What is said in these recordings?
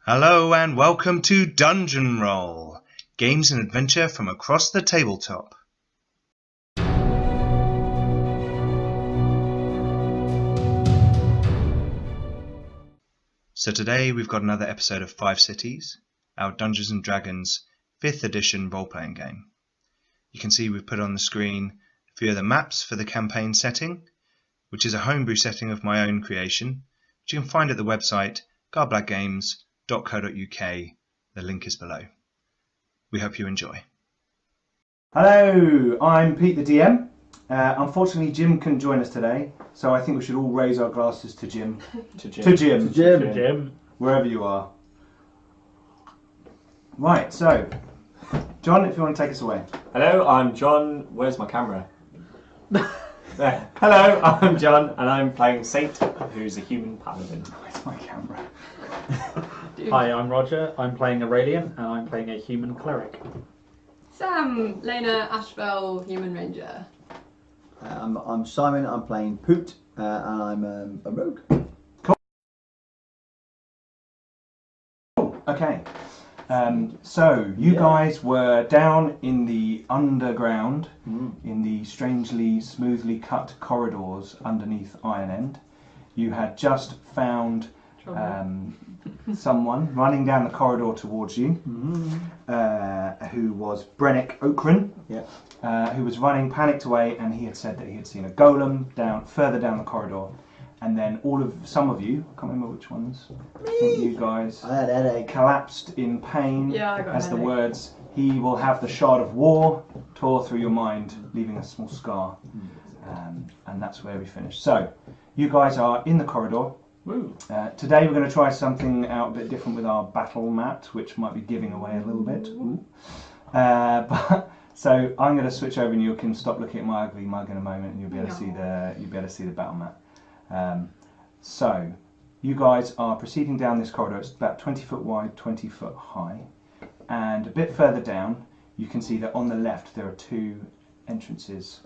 Hello and welcome to DungeonRole, games and adventure from across the tabletop. So today we've got another episode of Five Cities, our Dungeons & Dragons 5th edition role-playing game. You can see we've put on the screen a few of the maps for the campaign setting, which is a homebrew setting of my own creation, which you can find at the website garblagggames.co.uk. The link is below. We hope you enjoy. Hello, I'm Pete the DM. Unfortunately, Jim couldn't join us today, so I think we should all raise our glasses to Jim. To Jim. Wherever you are. Right, so, John, if you want to take us away. Hello, I'm John. Where's my camera? There. Hello, I'm John, and I'm playing Saint, who's a human paladin. Where's my camera? Hi, I'm Roger. I'm playing Aurelian, and I'm playing a human cleric. Sam, Lena, Ashbel, human ranger. I'm Simon. I'm playing Poot, and I'm a rogue. Cool. Okay. So you guys were down in the underground, in the strangely smoothly cut corridors underneath Ironend. You had just found someone running down the corridor towards you, who was Brennick Okran, who was running panicked away, and he had said that he had seen a golem further down the corridor. And then some of you, I can't remember which ones, I think you guys I had a headache. collapsed in pain Yeah, I got as a the headache. words, "He will have the shard of war," tore through your mind, leaving a small scar. And that's where we finished. So, you guys are in the corridor. Woo. Today we're going to try something out a bit different with our battle mat, which might be giving away a little bit. So I'm going to switch over, and you can stop looking at my ugly mug in a moment, and you'll be able to see the battle mat. So you guys are proceeding down this corridor. It's about 20 foot wide, 20 foot high, and a bit further down you can see that on the left there are two entrances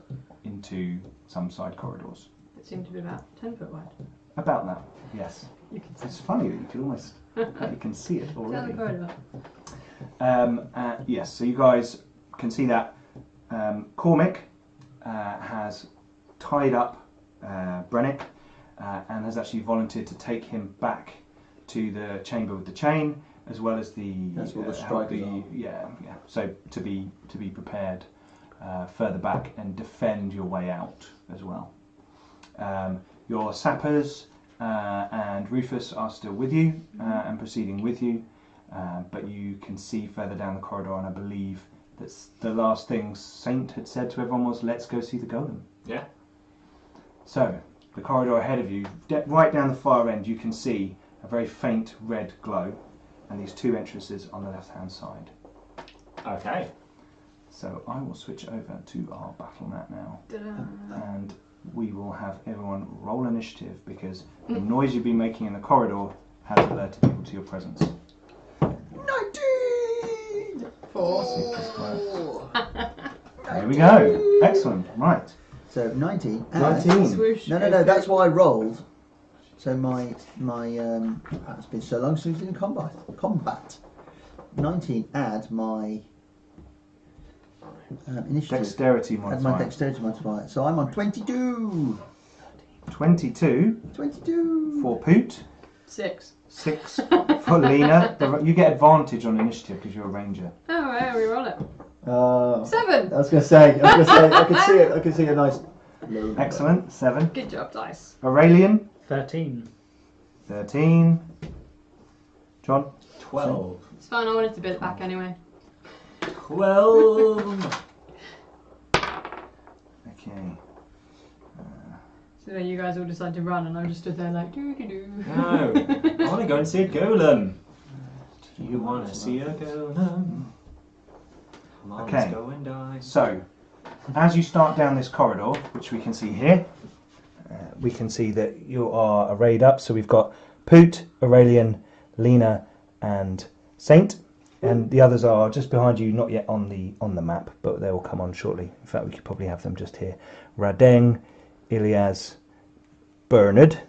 into some side corridors. It seemed to be about 10 foot wide. About that, yes. You can It's funny that you can almost you can see it down already. the corridor. Yes, so you guys can see that Cormac has tied up Brennick and has actually volunteered to take him back to the chamber with the chain, as well as the That's what the strikers are. Yeah. So to be prepared further back and defend your way out as well. Your sappers and Rufus are still with you and proceeding with you, but you can see further down the corridor, and I believe that's the last thing Saint had said to everyone was, "Let's go see the golem." Yeah. So, the corridor ahead of you, right down the far end, you can see a very faint red glow, and these two entrances on the left-hand side. Okay. So I will switch over to our battle mat now, Ta-da. and we will have everyone roll initiative, because the noise you've been making in the corridor has alerted people to your presence. 19! 4. There we go. Excellent. Right. So 19. 19. Swoosh. No, that's what I rolled. So my it's been so long since in combat. 19 add my initiative. Dexterity Add my modifier. dexterity modifier. So I'm on 22. 22 22. for Poot. 6. 6 for Lena. You get advantage on initiative because you're a ranger. Oh, right, we roll it. 7. I was going to say, I could see it. I could see a nice. Excellent. 7. Good job, dice. Aurelian. 13. 13. John. 12. It's fine, I wanted to bid it back anyway. 12. Okay. So then you guys all decided to run, and I just stood there like, doo-doo-doo. No. I want to go and see a golem. Do you want to see a golem? Come on, Okay. let's go and die. So, as you start down this corridor, which we can see here, we can see that you are arrayed up. So we've got Poot, Aurelian, Lena, and Saint, and the others are just behind you, not yet on the map, but they will come on shortly. In fact, we could probably have them just here. Radeng, Ilias, Bernard,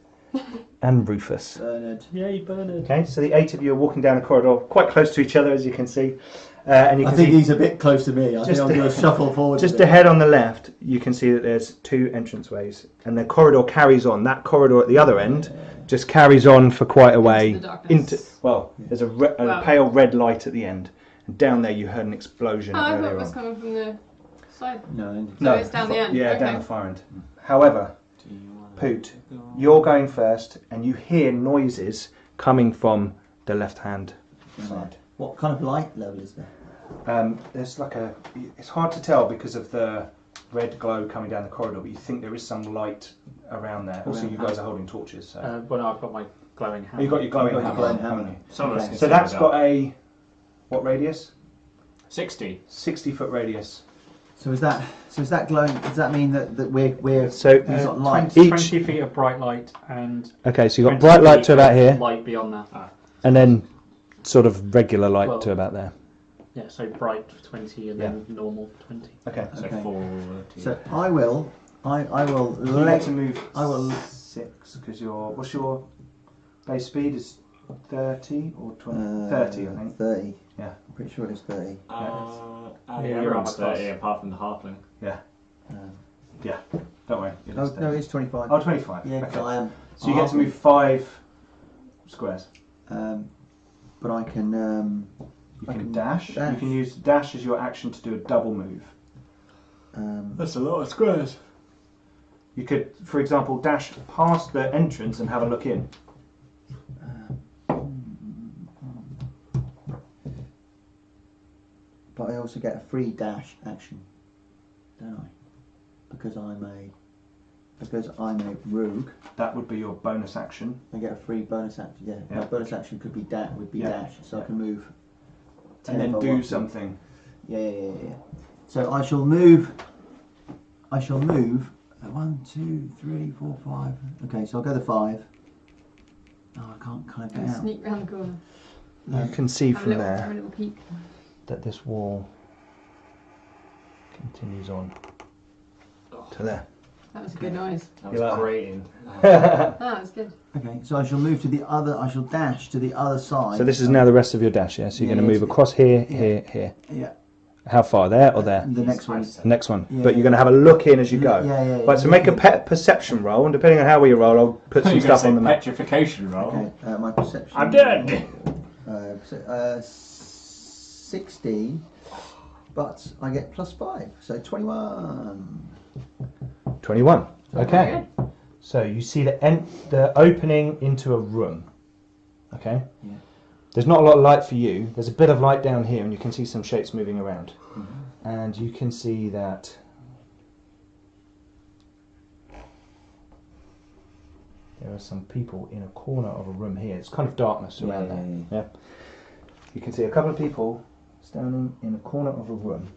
and Rufus. Bernard. Yay, Bernard. Okay, so the 8 of you are walking down a corridor, quite close to each other, as you can see. And you I can think see he's a bit close to me. I think I'm going to shuffle forward. just ahead on the left, you can see that there's 2 entranceways, and the corridor carries on. That corridor at the other end just carries on for quite a way. Into the darkness. There's a pale red light at the end, and down there you heard an explosion Oh, I thought it earlier was on. coming from the side. No, So it's down the end. Yeah, Okay. down the far end. However, Poot, you're going first, and you hear noises coming from the left-hand side. What kind of light level is there? There's like it's hard to tell because of the red glow coming down the corridor, but you think there is some light around there. Also, you guys are holding torches, so Well, no, I've got my glowing hammer. you've got your glowing You've got your hammer, glowing haven't hammer. you? Some of us Okay. can So see that's it got a what radius? 60. 60-foot radius. So is that glowing? Does that mean that we're So we've got light? 20 feet of bright light and okay, so you've got 20 bright light feet to about of here, light beyond that. and then sort of regular light Well, to about there. Yeah, so bright 20 and then normal 20. Okay. So Okay. 40. So I will You get to move. I will 6 because what's your base speed is 30 or 20? 30, I think. 30. Yeah. I'm pretty sure it's 30. Yeah, You're you're on on my 30 class. apart from the halfling. Don't worry. No, it's 25. Oh, 25. Yeah, 'cause Okay. I am. So you get to move 5 squares. But I can. You I can can dash. dash. You can use dash as your action to do a double move. That's a lot of squares. You could, for example, dash past the entrance and have a look in. But I also get a free dash action, don't I? Because I'm a rogue. That would be your bonus action. I get a free bonus action. Yeah, Yeah. my bonus action could be Yeah. dash, so I can move. 10 And if then I do want to. something. Yeah. So I shall move. 1, 2, 3, 4, 5. Okay, so I'll go the 5. Oh, I can't get out. Sneak round the corner. You can see Have a from little, have a there little peek. that this wall continues on to there. That was a good noise. That You like was that? grating. That was good. Okay, so I shall move to the other. I shall dash to the other side. So this is now the rest of your dash, yeah? So you're Yeah, going to move it's- across here, yeah. here. Yeah. How far? There or there? The next one. The next one. Yeah, But you're yeah. going to have a look in as you go. Yeah. Right, so make a perception roll, and depending on how well you roll, I'll put some You're stuff on the map. petrification roll. Okay, my perception. I'm dead. 16, but I get +5, so 21. 21. Okay. Very good. So you see the opening into a room. Okay? Yeah. There's not a lot of light for you. There's a bit of light down here, and you can see some shapes moving around. And you can see that there are some people in a corner of a room here. It's kind of darkness around there. Yeah. You can see a couple of people standing in a corner of a room,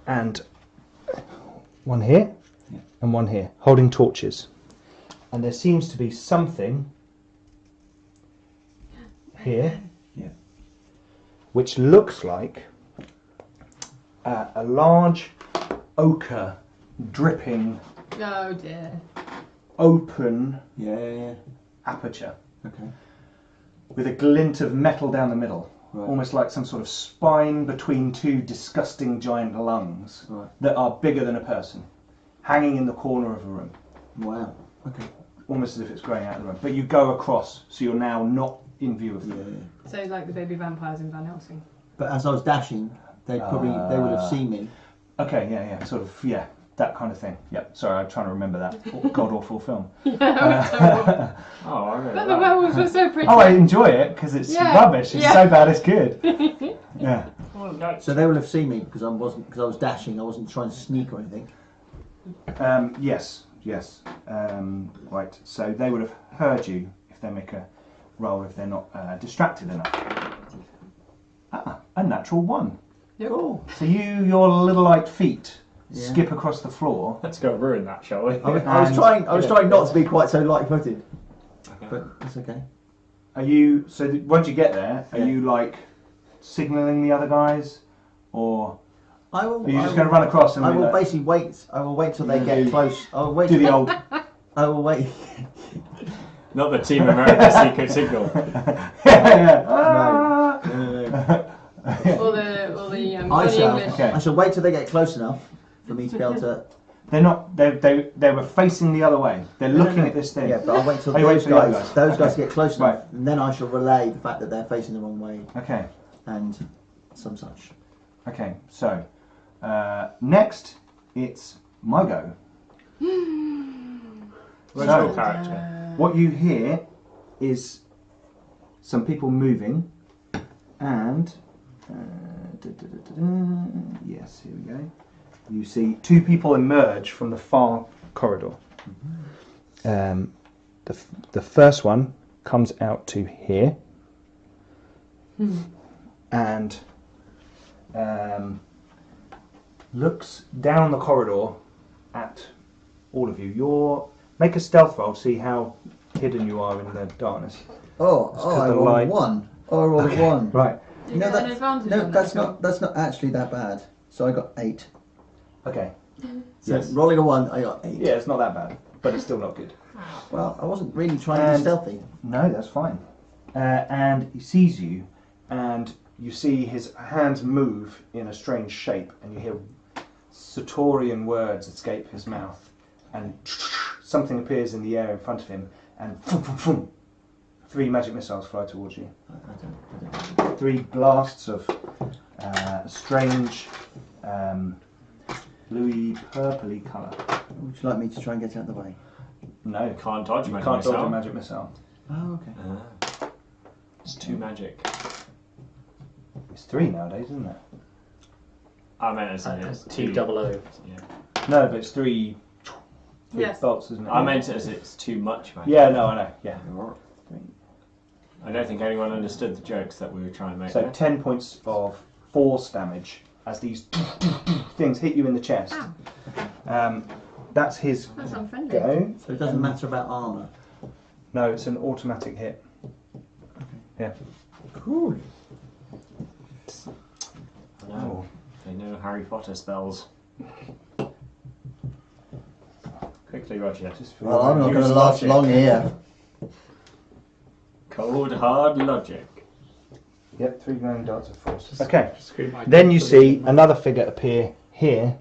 and one here and one here, holding torches. And there seems to be something here, which looks like a large ochre dripping Oh dear. open Yeah. aperture Okay. with a glint of metal down the middle, Right. almost like some sort of spine between 2 disgusting giant lungs Right. that are bigger than a person, hanging in the corner of a room, Wow. Okay. almost as if it's growing out of the room. But you go across, so you're now not in view of them. Yeah. So like the baby vampires in Van Helsing. But as I was dashing, they would have seen me. Okay, yeah, sort of, that kind of thing. Yep, sorry, I'm trying to remember that god-awful film. Yeah, that was terrible. Oh, I remember But the that. werewolves were so pretty. Oh, I enjoy it because it's Yeah, rubbish. It's yeah. so bad it's good. Yeah. Oh, no. So they would have seen me because I was dashing. I wasn't trying to sneak or anything. Yes. Right. So they would have heard you if they make a roll if they're not distracted enough. A natural 1. Yep. Cool. So your little light feet Yeah. skip across the floor. Let's go ruin that, shall we? I was trying not to be quite so light-footed, but it's okay. Are you once you get there? Are Yeah. you like signalling the other guys, or I will. are you just going to run across and I be will like, basically wait. I will wait till they You get do- close. I will wait. do the old? Oh wait. Not the Team America secret signal. No. Or the I shall. English. Okay. I shall wait till they get close enough for me to be able to. They're not. They were facing the other way. They're No, looking no. at this thing. Yeah, but I'll wait till Oh, you wait those for the other guys, guys. those guys Okay. get close enough, Right. and then I shall relay the fact that they're facing the wrong way Okay. and some such. Okay. So next, it's my go. Where's So- your character? What you hear is some people moving, and yes, here we go. You see two people emerge from the far corridor. The first one comes out to here, and looks down the corridor at all of you. Make a stealth roll, see how hidden you are in the darkness. Oh, Just I 'cause the rolled light- one. Oh, I rolled a one. Right. Do you get an advantage on that's that? not actually that bad. So I got 8. Okay. So Yes. rolling a 1, I got 8. Yeah, it's not that bad, but it's still not good. Well, I wasn't really trying to be And- stealthy. No, that's fine. And he sees you, and you see his hands move in a strange shape, and you hear Satorian words escape his mouth, and something appears in the air in front of him, and 3 magic missiles fly towards you. I don't. 3 blasts of strange bluey purpley colour. Would you like me to try and get out of the way? No, Can't dodge you magic can't missile. dodge a magic missile. Oh, okay. It's 2 magic. It's 3 nowadays, isn't it? I meant to say it's 2. 200. Yeah. No, but it's 3 Yes. bolts, isn't it? I meant it as it's too much magic. Yeah, no, I know. Yeah. I don't think anyone understood the jokes that we were trying to make So there. 10 points of force damage as these things hit you in the chest. That's his That's unfriendly. go. So it doesn't matter about armour. No, it's an automatic hit. Yeah. Cool. I know. They know Harry Potter spells. Quickly, Roger. Well, I'm not Use going to last logic. long here. Cold, hard logic. Yep, 3 glowing darts of force. Okay. Screw my Then you God. see another figure appear here.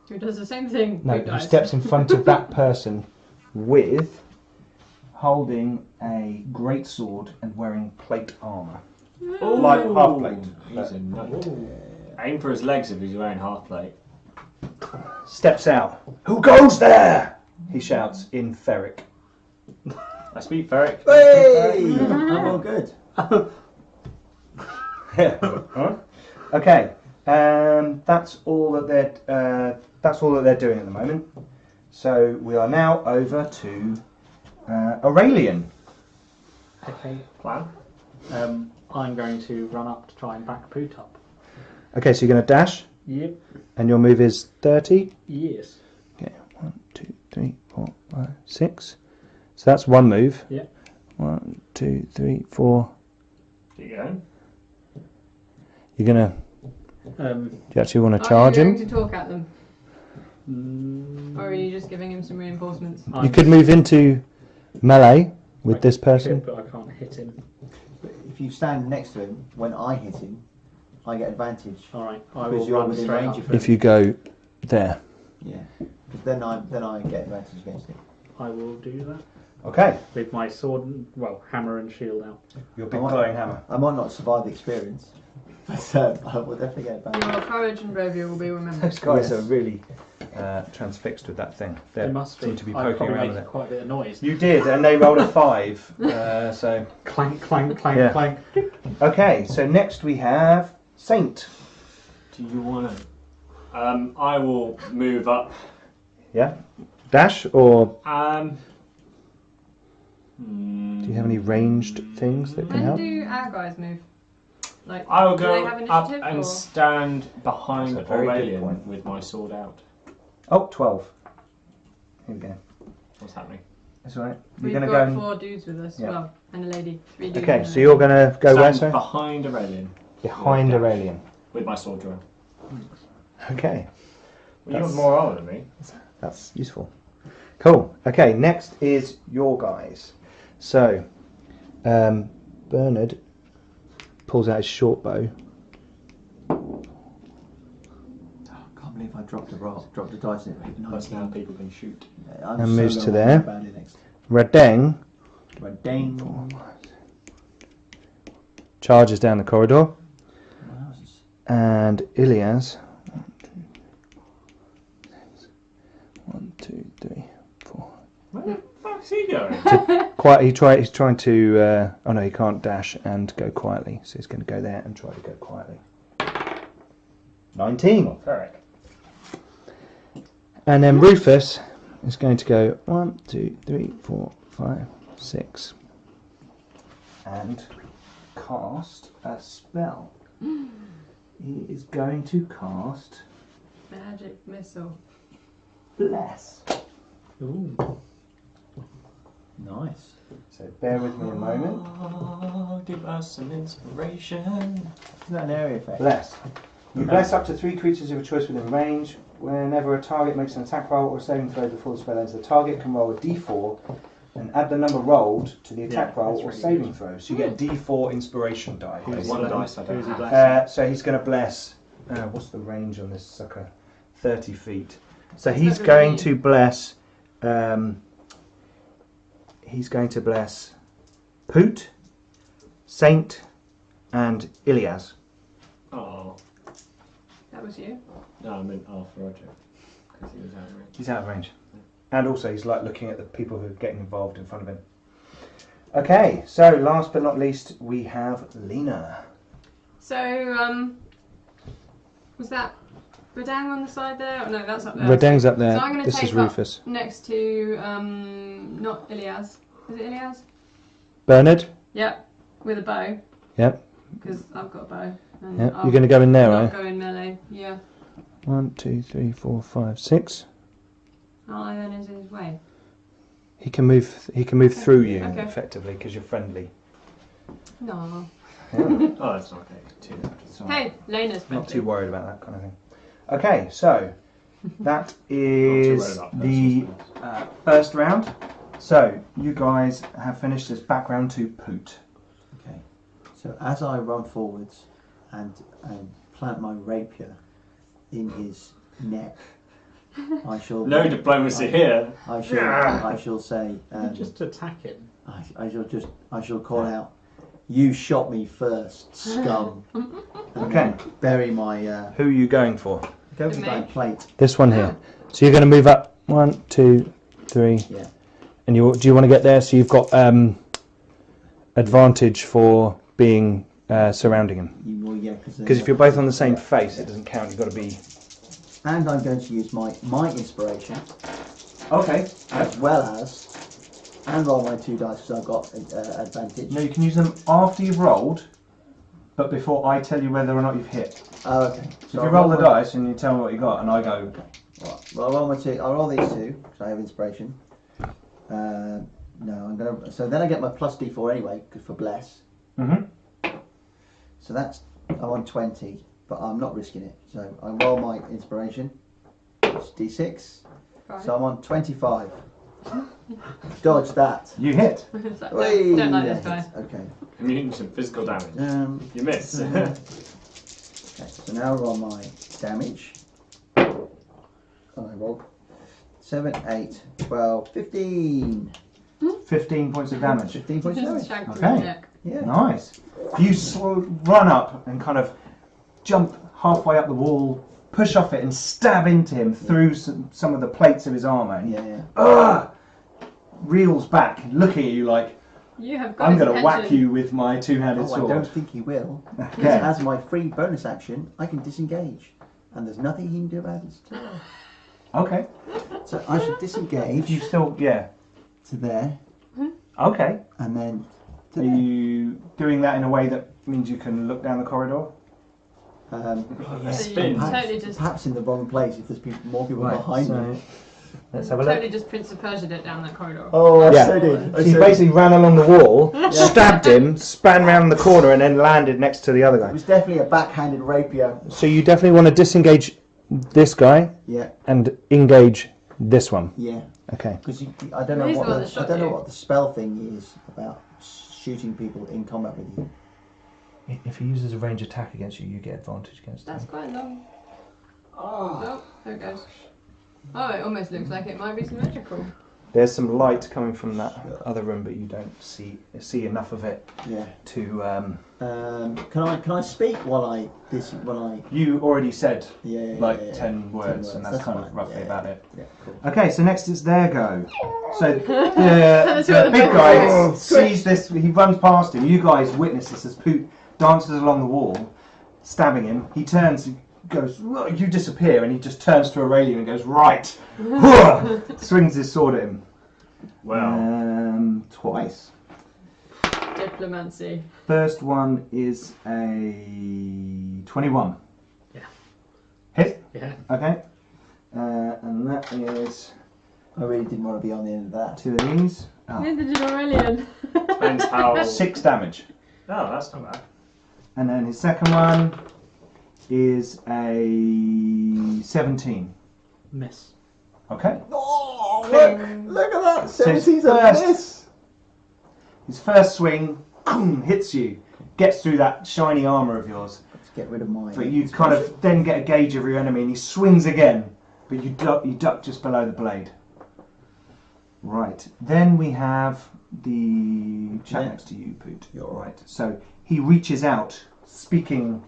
Who does the same thing? No, Who who dies? steps in front of that person with holding a great sword and wearing plate armour. Like half plate. He's a nut. Aim for his legs if he's wearing half plate. Steps out. Who goes there? He shouts in Ferric. I speak Ferric. Hey! I'm all good. Okay. That's all that they're doing at the moment. So we are now over to Aurelian. Okay. Plan? I'm going to run up to try and back Poot up. Okay, so you're going to dash, Yep. and your move is 30. Yes. Okay, 1, 2, 3, 4, 5, 6. So that's one move. Yeah. 1, 2, 3, 4. Keep going. You're gonna. Um, Do you actually want to Are charge you him? going to talk at them? mm, Or are you just giving him some reinforcements? You could move into melee with I this person. could, but I can't hit him. If you stand next to him, when I hit him, I get advantage. All right. I Because will you're run within straight range up. of him. If you go there. Yeah. Because then I get advantage against him. I will do that Okay. with my sword, hammer and shield out. Your big glowing hammer. I might not survive the experience, but I will definitely get advantage. Your courage and bravery will be remembered. Those guys Yes. are really transfixed with that thing. They must be. seem to be I poking probably around made with it. quite a bit of noise. You did, and they rolled a 5. So Clank, clank, clank, Yeah. clank. okay. So next we have Saint. Do you want to? I will move up. Yeah. Dash or Do do you have any ranged things that can When help? do our guys move? Like, I will do go they have up initiative and or? stand behind That's a very good Aurelian point. with my sword out. Oh, 12. Here we go. What's happening? That's all right. We've You're going to got go. And... 4 dudes with us, Yeah. well, and a lady. 3 dudes. Okay, and a so you're going to go where, Stand sir? behind Aurelian Behind Yeah. Aurelian. with my sword drawn. Okay, Well, you That's- got more armor than me. that's useful. Cool. Okay, next is your guys. So, Bernard pulls out his short bow. Can't believe I dropped a dice in it. That's how people can shoot. I'm And moves so to low on there. my bounty next. Radeng Dang. charges down the corridor. And Ilias. 1, 2, 3, 4. Where the fuck's he going? He's trying to. Oh no, he can't dash and go quietly, so he's going to go there and try to go quietly. 19. Ferric. And then Rufus is going to go 1, 2, 3, 4, 5, 6, and cast a spell. He is going to cast Magic missile. Bless. Ooh. Nice. So bear with me a moment. Oh, give us some inspiration. Isn't that an area effect? Bless. You bless up to 3 creatures of your choice within range. Whenever a target makes an attack roll or a saving throw before the spell ends, the target can roll a d4 and add the number rolled to the attack roll or really saving good. throw. So you get a d4 inspiration die. One basically. dice I don't have. So he's going to bless. What's the range on this sucker? 30 feet. So he's not going really- to bless. He's going to bless Poot, Saint, and Ilias. Oh. That was you. No, I meant Arthur Roger. Because he was out of range. He's out of range. And also he's like looking at the people who are getting involved in front of him. Okay, so last but not least we have Lena. So, was that Radang on the side there? Oh, no, that's up there. Radeng's up there. So I'm going to This take is Rufus. up next to, not Ilias. Is it Ilias? Bernard? Yep, with a bow. Yep. Because I've got a bow. And Yep. I'll You're going to go in there, not right? go in melee, yeah. 1, 2, 3, 4, 5, 6. Iron is in his way. He can move. He can move through you Okay. effectively because you're friendly. No. Oh, that's not okay. Too much. It's all right. Hey, Lena's Not too friendly. worried about that kind of thing. Okay, so that worried is about the personal first round. So you guys have finished this background to Poot. Okay. So as I run forwards and plant my rapier in his neck, I shall. No diplomacy here. I shall say. Just attack him. I shall call out. You shot me first, scum. Okay. Bury my. Who are you going for? Go The for my mage. plate. This one here. So you're going to move up 1, 2, 3. Yeah. And do you want to get there? So you've got advantage for being surrounding him. Well, yeah, Because if you're both on the same face, it doesn't count. You've got to be. And I'm going to use my inspiration Okay. as well as and roll my 2 dice because I've got advantage. No, you can use them after you've rolled, but before I tell you whether or not you've hit. Oh, okay. So if you roll the dice and you tell me what you got, and I go, Right. Well, I'll roll these 2 because I have inspiration. No, I'm gonna. So then I get my plus D4 anyway for bless. So that's I'm on 20, but I'm not risking it. So I roll my inspiration. It's D6. Right. So I'm on 25. Dodge that. you hit. Don't like this guy. Okay. Immune to physical damage. You miss. Okay, so now I roll my damage. And I roll 7, 8, 12, 15. 15 points of damage. 15 points of Just damage. shank through Okay. his neck. Yeah. Nice. You run up and kind of jump halfway up the wall, push off it, and stab into him through some of the plates of his armour. And he Yeah. reels back, looking at you like, You have got I'm his going to whack attention. you with my two-handed Oh, I don't sword. think he will. Yeah. As my free bonus action, I can disengage. And there's nothing he can do about it. Okay. So I should disengage You still, yeah. to there, Okay. and then to Are there. you doing that in a way that means you can look down the corridor? A So spin. you totally just Perhaps in the wrong place if there's more people behind me. Let's have a totally look. just Prince of Persia it down that corridor. Oh, I Yeah. so did. So you basically ran along the wall, stabbed him, span round the corner, and then landed next to the other It guy. was definitely a backhanded rapier. So you definitely want to disengage this guy Yeah, and engage this one. yeah. Okay. Because I don't know He's what the one that shot I don't know you. what the spell thing is about shooting people in combat with you. If he uses a range attack against you, you get advantage against That's him. quite long. Oh. Oh, there it goes. Oh, it almost looks like it might be symmetrical. There's some light coming from that other room, but you don't see enough of it Yeah. to. Can I speak while I You already said yeah, 10 words, and that's kind of fine. roughly about it. Yeah, cool. Okay, so next it's their go. So That's the what big the guy Oh, sees this. He runs past him. You guys witness this as Poot dances along the wall, stabbing him. He turns. He goes. You disappear, and he just turns to Aurelian and goes right. Swings his sword at him. Well. Twice. Diplomacy. First one is a 21. Yeah. Hit. Yeah. Okay. And that is I really didn't want to be on the end of that. 2 of these. Oh. Neither did Aurelian. Depends how. 6 damage. Oh, that's not bad. And then his second one is a 17. Miss. Okay. Oh, Cling. look at that! So his 17's a first- miss. His first swing hits you, gets through that shiny armour of yours. Let's get rid of mine. But you kind of then get a gauge of your enemy, and he swings again, but you duck just below the blade. Right. Then we have the chap Yeah. next to you, Poot. You're right. So he reaches out, speaking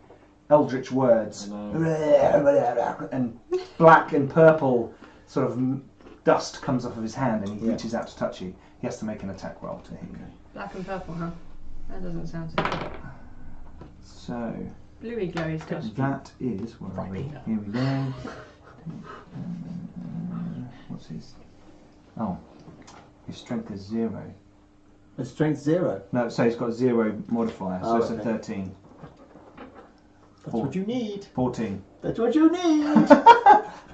eldritch words, and black and purple sort of dust comes off of his hand, and he reaches out to touch you. He has to make an attack roll to hit you. Black and purple, huh? That doesn't sound so good. So Bluey glowy stuff. that is where are we? Here we go. What's his? Oh, his strength is 0. The strength 0. No, so he's got 0 modifier, so Oh, it's a okay. 13. That's what you need. 14. That's what you need.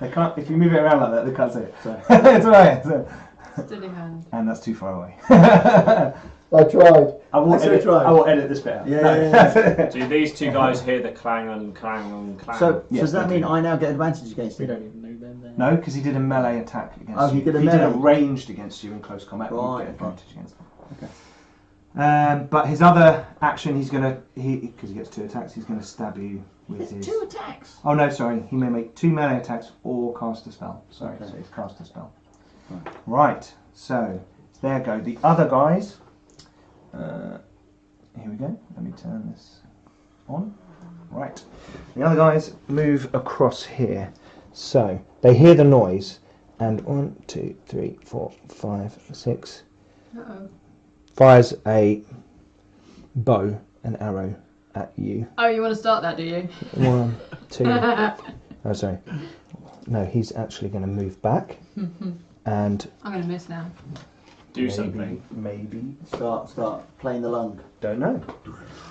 They can't. If you move it around like that, they can't see it. So, It's alright. So. Steady hand. And that's too far away. I tried. I will edit this bit out. Yeah. Do these two guys hear the clang and clang and clang? So Yes, does that they mean do. I now get advantage against We him? don't even know them there. No, because he did a melee attack against Oh, you. he did a If he did a melee. ranged against you in close combat, Right, you get advantage against him. Okay. But his other action, he's gonna because he gets 2 attacks, he's gonna stab you with his. 2 attacks. Oh no, sorry. He may make 2 melee attacks or cast a spell. Sorry, Okay. so he's cast a spell. Right. So there go. The other guys. Here we go. Let me turn this on. Right. The other guys move across here. So they hear the noise, and 1, 2, 3, 4, 5, 6 Uh-oh. fires a bow and arrow at you. Oh, you want to start that, do you? 1, 2. Oh, sorry. No, he's actually going to move back, and I'm going to miss now. Do something. Maybe. Start playing the lung. Don't know.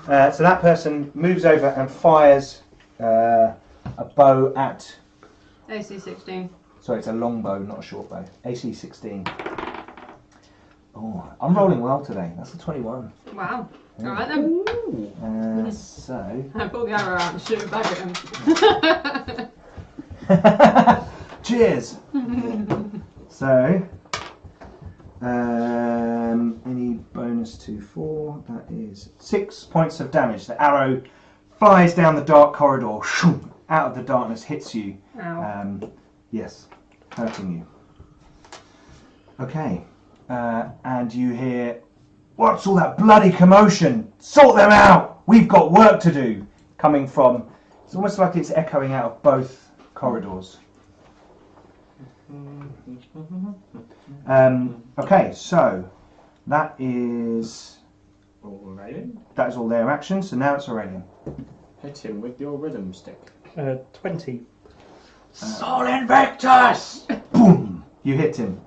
So that person moves over and fires a bow at. AC 16. Sorry, it's a long bow, not a short bow. AC 16. Oh, I'm rolling well today. That's a 21. Wow. Alright then. So. I pull the arrow out and shoot it back at him. Cheers. So. Any bonus to 4? That is 6 points of damage. The arrow flies down the dark corridor, out of the darkness, hits you. Ow. Yes, hurting you. Okay, and you hear, "What's all that bloody commotion? Sort them out! We've got work to do!" Coming from, it's almost like it's echoing out of both corridors. Okay, so that is Aurelian? all their actions. So now it's Aurelian. Hit him with your rhythm stick. 20. Soul Invictus! Boom! You hit him.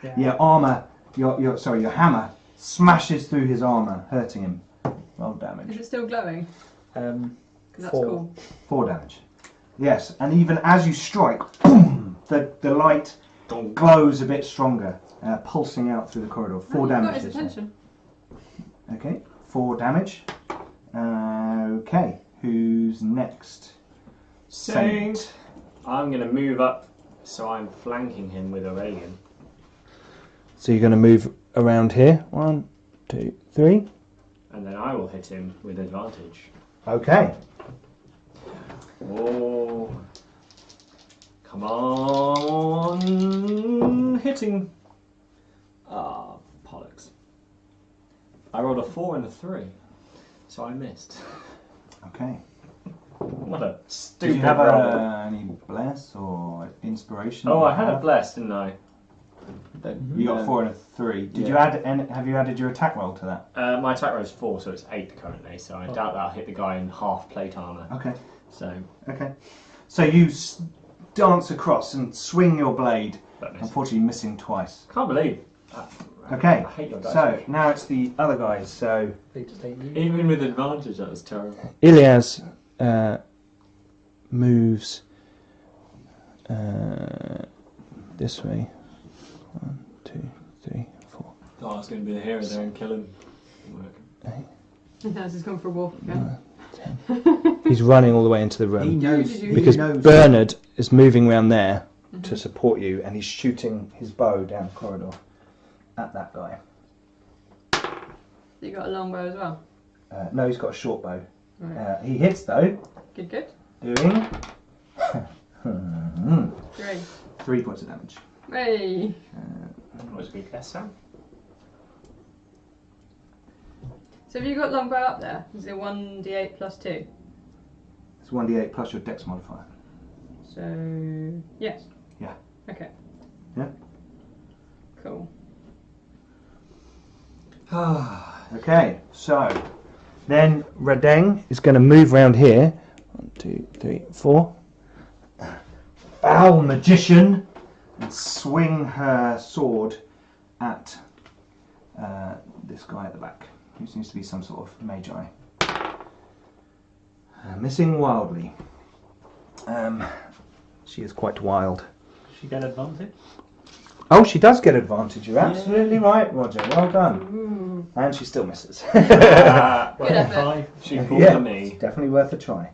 Yeah. Your armor, your hammer smashes through his armor, hurting him. Roll Is damage. it still glowing? 4. Because that's cool. 4 damage. Yes, and even as you strike, boom! The light glows a bit stronger, pulsing out through the corridor. 4 Oh, damage. you've got his this time. attention. Okay, 4 damage. Okay, who's next? Saint. I'm going to move up so I'm flanking him with Aurelian. So you're going to move around here. 1, 2, 3. And then I will hit him with advantage. Okay. Oh. Come on. Hitting. Ah, bollocks. I rolled a 4 and a 3. So I missed. Okay. What a Did stupid you have roll. any bless or inspiration? Oh, I had a bless, didn't I? You got 4 and a 3. Did you add? Have you added your attack roll to that? My attack roll is 4, so it's 8 currently. So I doubt that I'll hit the guy in half plate armor. Okay. So. Okay. So you dance across and swing your blade. But miss. Unfortunately, missing twice. Can't believe. Okay. I hate your dice. So now it's the other guys. So Even with advantage, that was terrible. Ilias moves this way. 1, 2, 3, 4. Oh, I was going to be the hero there and kill him. Naz has gone for a walk again. He's running all the way into the room. He knows. Because he knows. Bernard is moving around there to support you, and he's shooting his bow down the corridor at that guy. You got a long bow as well. No, he's got a short bow. Right. He hits though, Good, good. doing 3. 3 points of damage. Hey. That was a good guess, Sam. So have you got long bow up there? Is it 1d8 plus 2? It's 1d8 plus your dex modifier. So yes. Yeah. Okay. Yeah. Cool. Okay, so then Radeng is going to move round here. 1, 2, 3, 4. Foul magician, and swing her sword at this guy at the back, who seems to be some sort of magi. Missing wildly. She is quite wild. Does she get advantage? Oh, she does get advantage. You're absolutely right, Roger. Well done. Ooh. And she still misses. Good effort. She pulled to me. It's definitely worth a try.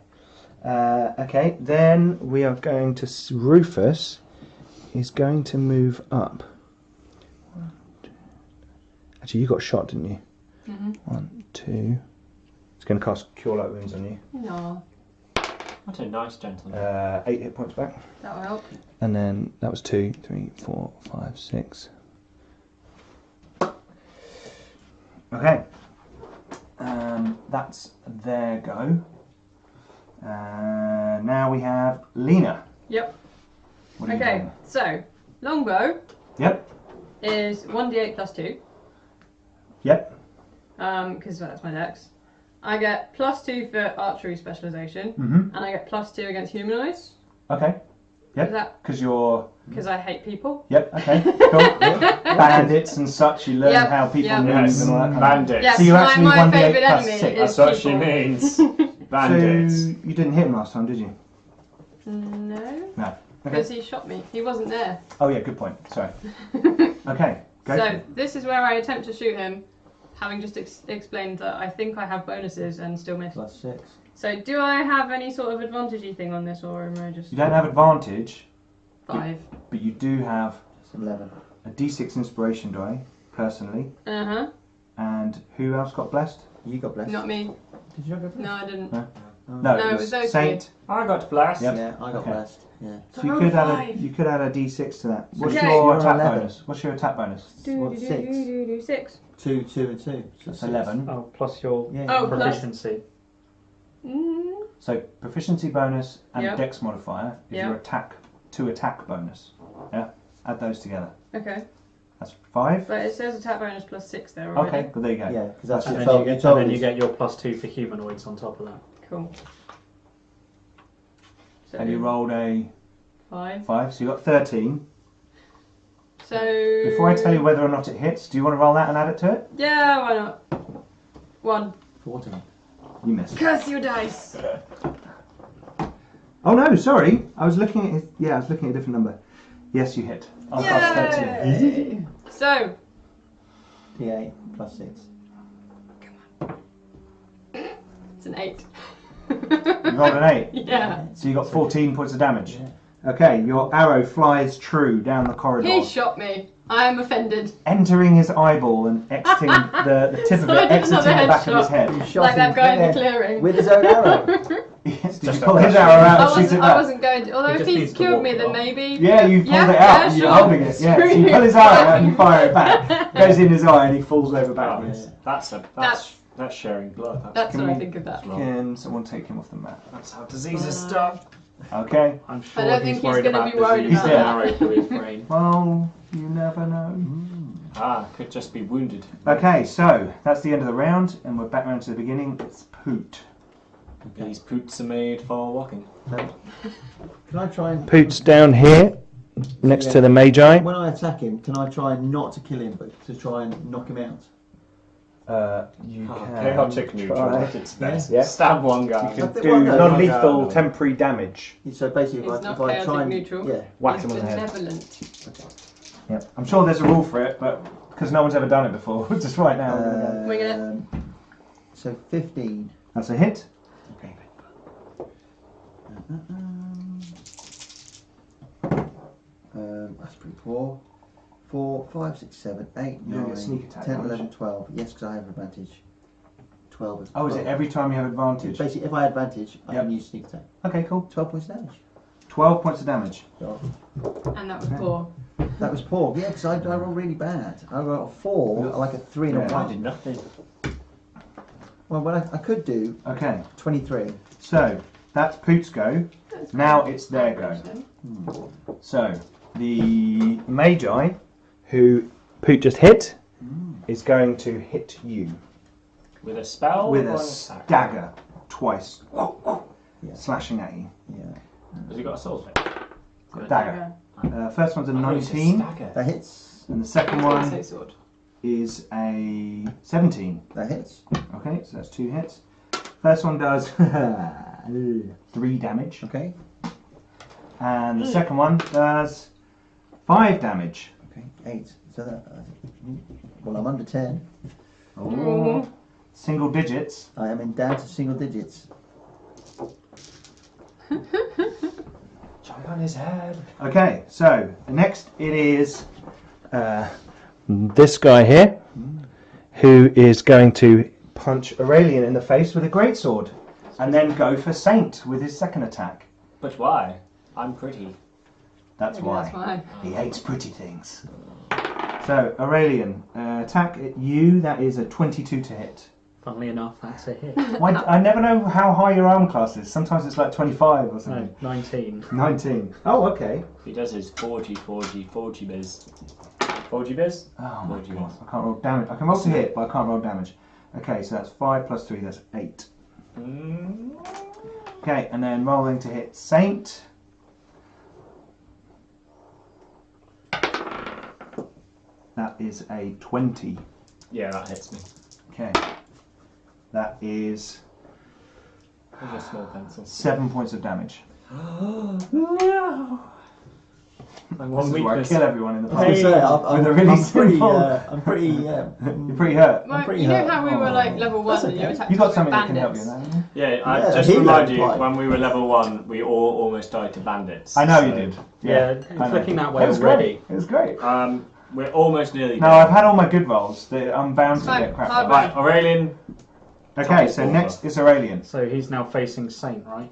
Okay, then we are going to Rufus is going to move up. 1, 2. Actually, you got shot, didn't you? 1, 2. It's going to cast Cure Light Wounds on you. No, What a nice gentleman. 8 hit points back. that'll help. And then that was 2, 3, 4, 5, 6. Okay. That's their go. Now we have Lena. Yep. What are you Okay, doing? so longbow Yep. is 1d8 plus 2. Yep. Because that's my dex. I get plus 2 for archery specialisation, Mhm. and I get plus 2 against humanoids. Okay. Is Yep. that Because you're. because I hate people? Yep. Okay. Cool. Bandits and such. You learn Yep, how people yep. move Yes, and all that kind of. bandits. Yes, So you're my, actually my 1d8 favourite plus enemy 6. is That's what she people. means. Bandits. So you didn't hit him last time, did you? No, No. Okay. because he shot me. He wasn't there. Oh yeah. Good point. Sorry. Okay. Go. for So it. this is where I attempt to shoot him, having just explained that I think I have bonuses and still miss. Plus 6. So do I have any sort of advantagey thing on this, or am I just You don't have advantage, 5? but you do have It's 11. a d6 inspiration die personally. Uh-huh. And who else got blessed? You got blessed. Not me. Did you not get blessed? No, I didn't. No. Oh. No, No, it was those Saint. I got blessed. Yep. Yeah, I got Okay. blessed. Yeah. So you could add a 5. you could add a d6 to that. What's Okay. your You're attack 11. bonus? What's your attack bonus? What, 6? 6. 2, 2 and 2. So That's 6. 11. Oh, plus your Yeah. Oh, plus- proficiency. Mm. So proficiency bonus and Yep. dex modifier is Yep. your attack bonus. Yeah. Add those together. Okay. That's 5. But it says attack bonus plus 6 there already. Okay. Well, there you go. Yeah, because that's And what then, you you get, told and then us. you get your plus 2 for humanoids on top of that. Cool. So And you rolled a 5. 5, so you got 13. So Before I tell you whether or not it hits, do you want to roll that and add it to it? Yeah, why not? 1. 14. You missed. Curse your dice. Oh no, sorry. I was looking at I was looking at a different number. Yes, you hit. I'll pass 13. Yay! So D8 plus 6. it's an 8. You rolled an 8. Yeah. So you got 14 points of damage. Yeah. Okay, your arrow flies true down the corridor. He shot me. I am offended. entering his eyeball and exiting the tip of So I it, did exiting the another back of his headshot. head. You shot Like him that guy in the dead clearing. with his own arrow. Yes, did Just you pull a his arrow out I and shoot it wasn't, back? I wasn't going to. Although He if just he's needs to killed walk me, then off. maybe. Yeah, you pulled Yeah, it out yeah, and you're sure. holding it. Yeah, so you pull his arrow out and you fire it back. Goes in his eye and he falls over Oh, backwards. that's sharing blood. That's Can what I we- think of that. Can someone take him off the map? That's how diseases start. Okay. I'm sure I don't he's think he's worried gonna about be worried disease about and that. arrow to his brain. Well, you never know. Could just be wounded. Okay, so that's the end of the round, and we're back round to the beginning. It's Poot. These poots are made for walking. Can I try and... Poot's down here, next to the Magi. When I attack him, can I try not to kill him, but to try and knock him out? You Chaotic neutral at its best. Yeah. Stab one guy. You can That's do one guy. non-lethal No. temporary damage. So basically, It's if not I chaotic try and... neutral. Yeah. Whack him on the head. Benevolent. Yep. I'm sure there's a rule for it, but because no one's ever done it before, just right now. we're gonna go. Wing it. So 15. That's a hit. Okay. That's pretty poor. 4, 5, 6, 7, 8, You don't 9, get sneak attack 10, damage. 11, 12. Yes, because I have advantage. 12 is Oh, is it 12. every time you have advantage? Basically, if I have advantage, I Yep. can use sneak attack. Okay, cool. 12 points of damage. 12 points of damage. So And that was poor. that was poor. Yeah, because I rolled really bad. I rolled a 4, like a 3 and a Yeah. I did 1. nothing. Well, I could do Okay, 23. so that's Poot's go. That's Now fine. it's their go. Average then. So the Magi, who Poot just hit, is going to hit you With a spell with or a an attack? dagger twice, Yeah. slashing at you. Yeah. Has he got a sword? Dagger. First one's a Oh, it's a 19, stagger. That hits. and the I second was gonna one say sword. is a 17. That hits. Okay, so that's 2 hits. First one does 3 damage, Okay. and the second one does 5 damage. Okay. 8. So that. Well, I'm under 10. Oh, single digits. I am in down to single digits. Jump on his head. Okay, so next it is this guy here, who is going to punch Aurelian in the face with a greatsword, and then go for Saint with his second attack. But why? I'm pretty. That's Maybe why. That's why. He hates pretty things. So Aurelian, attack at you. That is a 22 to hit. Funnily enough, that's a hit. Why, I never know how high your arm class is. Sometimes it's like 25 or No, something. 19. 19. Oh, okay. He does his 40 biz. 40 biz? Oh my 41. god. I can't roll damage. I can roll to hit, but I can't roll damage. Okay, so that's 5 plus 3, that's 8. Okay, and then rolling to hit Saint. That is a 20. Yeah, that hits me. Okay. That is With a small pencil. 7 points of damage. No! My This one is where I weakness. kill everyone in the I was party. gonna say, With a really I'm pretty. simple- I'm pretty. You're pretty hurt. Well, pretty you know hurt. how we were like level 1 That's and you okay. attacked You got with something that can help you bandits? with that, haven't you? Yeah, I Yeah, just he remind leveled you, five. when we were level 1, we all almost died to bandits. I know so, you did. Yeah, I it's know. looking that way It was already. great. It was great. We're almost nearly No, done. I've had all my good rolls. I'm bound to Fine, get crap. hard rolls. Right, Aurelian. Okay, so next is Aurelian. So he's now facing Saint, right?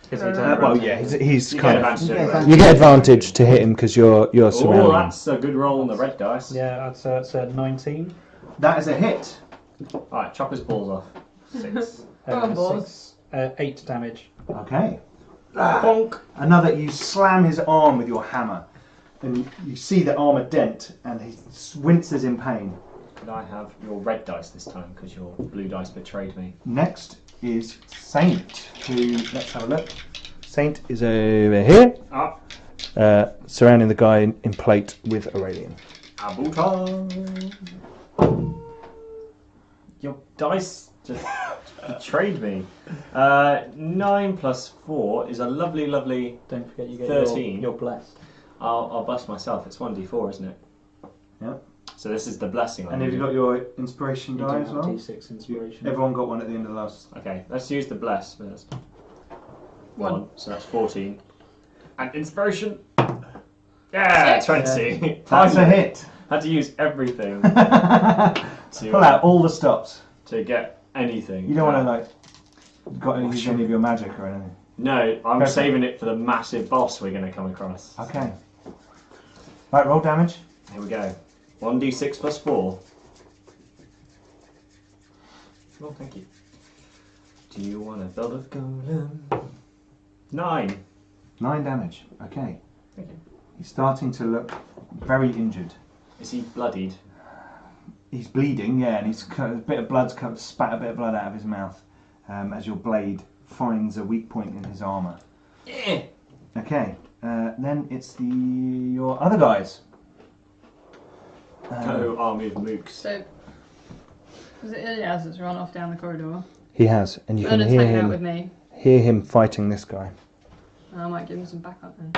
Because he Uh, turned Well, around. yeah, he's You kind get of. advantage You anyway. get You get advantage to hit him because you're Oh, surrounding. that's a good roll on the red dice. Yeah, that's a 19. That is a hit. Alright, chop his balls off. 6. Go on, boys. 8 damage. Okay. Bonk! Another, you slam his arm with your hammer, and you see the armor dent, and he winces in pain. Could I have your red dice this time, because your blue dice betrayed me? Next is Saint, who, let's have a look. Saint is over here, Ah, surrounding the guy in plate with Aurelian. Abuta! Your dice just betrayed me. 9 plus 4 is a lovely, lovely... Don't forget you get 13. You're blessed. I'll bless myself. It's 1d4, isn't it? Yep. So this is the blessing. And have you got your inspiration You die do as have well? D6 inspiration. Everyone got one at the end of the last. Okay, let's use the bless first. 1. So that's 14. And inspiration Yeah, 6. 20. That's a hit. Had to use everything Pull out all the stops. to get anything. You don't want to got to use any of your magic or anything. No, I'm Go for saving it for the massive boss we're going to come across. Okay. Right, roll damage. Here we go. 1d6 plus 4. Oh, thank you. Do you want to build a golem? 9. 9 damage. Okay. Thank you. He's starting to look very injured. Is he bloodied? He's bleeding, yeah, and a bit of blood's spat a bit of blood out of his mouth as your blade finds a weak point in his armour. Yeah. Okay, then it's your other guys. Go army of mooks. So, is it Ilias that's run off down the corridor? He has, and you can Bernard's hanging out with me. hear him fighting this guy. I might give him some backup then.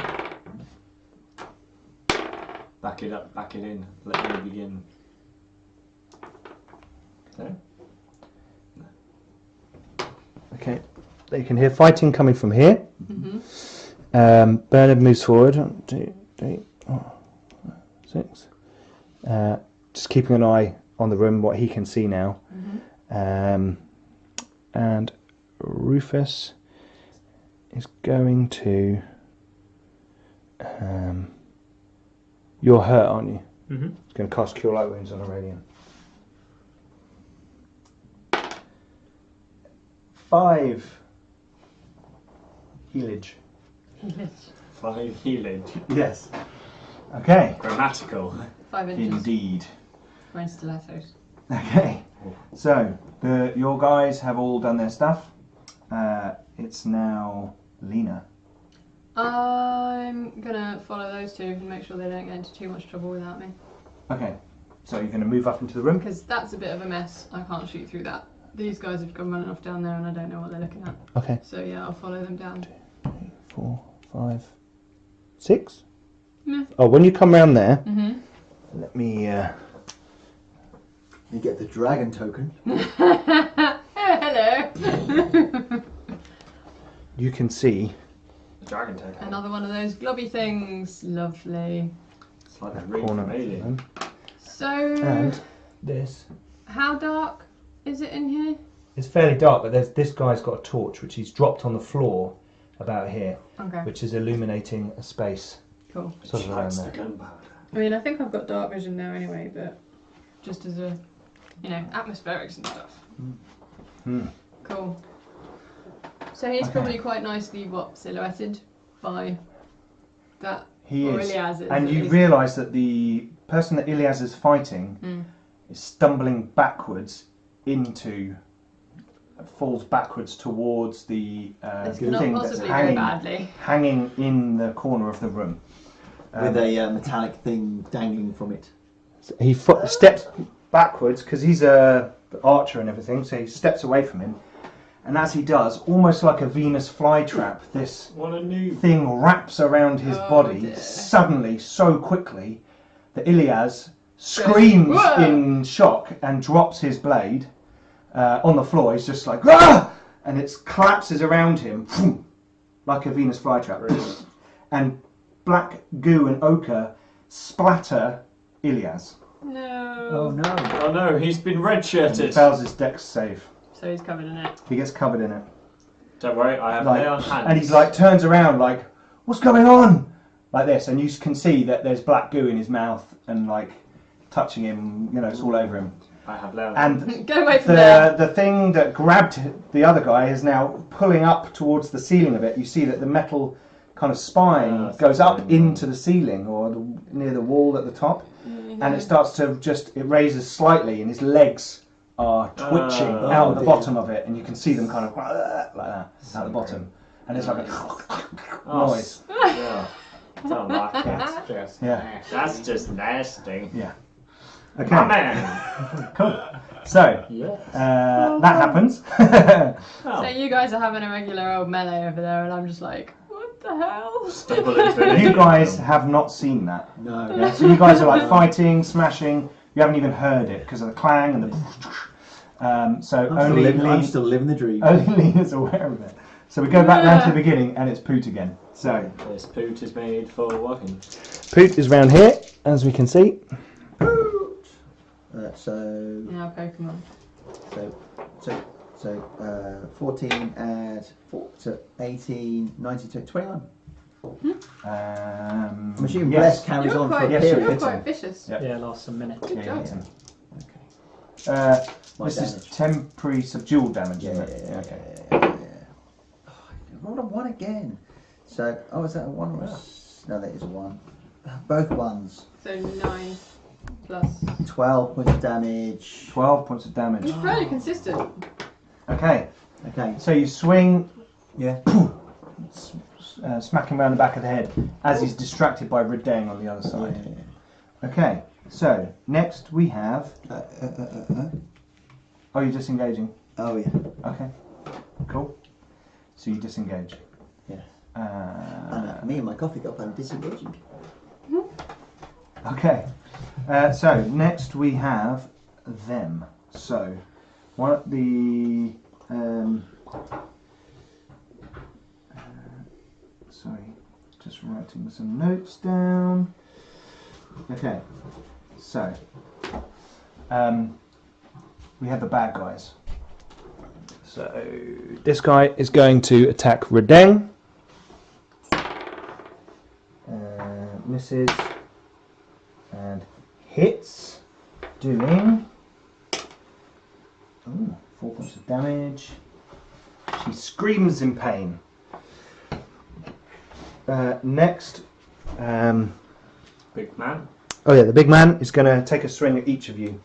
Back it up, back it in. Let me begin. No? Okay, you can hear fighting coming from here. Mm-hmm. Bernard moves forward. 1, 2, 3, 4, 6. Just keeping an eye on the room, what he can see now. Mm-hmm. And Rufus is going to. You're hurt, aren't you? Mm-hmm. He's going to cast Cure Light Wounds on Aurelian. 5 healage. 5 healage. Yes. Okay. Grammatical. 5 inches. Indeed. We're in stilettos. Okay. So your guys have all done their stuff. It's now Lena. I'm gonna follow those two and make sure they don't get into too much trouble without me. Okay. So you're going to move up into the room. Because that's a bit of a mess. I can't shoot through that. These guys have gone running off down there and I don't know what they're looking at. Okay. So yeah, I'll follow them down. 2, 3, 4, 5, 6. Yeah. Oh, when you come round there, Mm-hmm. let me. You get the dragon token. Hello. You can see. The dragon token. Another one of those globby things. Lovely. It's like a that ring corner from of Alien. them. So, And this. how dark is it in here? It's fairly dark, but this guy's got a torch which he's dropped on the floor about here, Okay, which is illuminating a space cool. sort of around Lights the there. gunpowder. I mean, I think I've got dark vision now anyway, but just as a, atmospherics and stuff. Cool. So he's Okay. probably quite nicely, silhouetted by that. He or is. Ilias is, And at you least. realise that the person that Ilias is fighting is stumbling backwards falls backwards towards the This thing cannot that's possibly go badly. hanging in the corner of the room. With a metallic thing dangling from it. He steps backwards because he's a archer and everything, so he steps away from him. And as he does, almost like a Venus flytrap, this What a noob. thing wraps around his Oh, body dear. suddenly, so quickly, that Ilias screams Whoa! in shock and drops his blade on the floor. He's just like, ah! And it collapses around him like a Venus flytrap. And black goo and ochre splatter Ilias. No. Oh no. Oh no, he's been And he redshirted. fails his dex save. So he's covered in it. He gets covered in it. Don't worry, I have Like, lay on hands. and he's like turns around like, what's going on? Like this, and you can see that there's black goo in his mouth and like touching him, it's all over him. I have lay on hands. And Go away from there. the thing that grabbed the other guy is now pulling up towards the ceiling of it. You see that the metal kind of spine goes up into the ceiling or near the wall at the top, and it starts to it raises slightly, and his legs are twitching out of the bottom of it, and you can see them kind of like that out the bottom, and it's like a noise. Yeah. Don't like that. Just Yeah. That's just nasty. Yeah. My Okay. man. Cool. So yes. that happens. Oh. So you guys are having a regular old melee over there, and I'm just like, what the hell? Stumble into an You idiot. guys have not seen that. No. Yeah, so you guys are like fighting, smashing. You haven't even heard it because of the clang and the. So I'm only still, living, I'm Lee- still living the dream. only Lena's aware of it. So we go back down to the beginning, and it's Poot again. So This poot is made for walking. Poot is round here, as we can see. So Now Pokemon. 14 add 4, so 18, 19, 21. I'm assuming Bless carries You're on for a quite, period. you're quite vicious. Yep. Yeah, lasts a minute. Good job. Okay. My This is damage. temporary subdual damage, Yeah, isn't it? yeah. Oh, I rolled a 1 again. So, is that a 1 or no, that is a 1. Both ones. So 9 plus. 12 points of damage. 12 points of damage. He's fairly consistent. Okay, Okay. so you swing, Yeah. smack him around the back of the head as he's distracted by Redang on the other side. Okay, so next we have. Oh, you're disengaging. Oh yeah. Okay, cool. So you disengage. Yeah. Me and my coffee cup, I'm disengaging. Okay, so next we have them. So, what the sorry, just writing some notes down. Okay, so we have the bad guys. So this guy is going to attack Redang. Misses and hits, doing 4 points of damage. She screams in pain. Next, Big man. oh yeah, the big man is going to take a swing at each of you.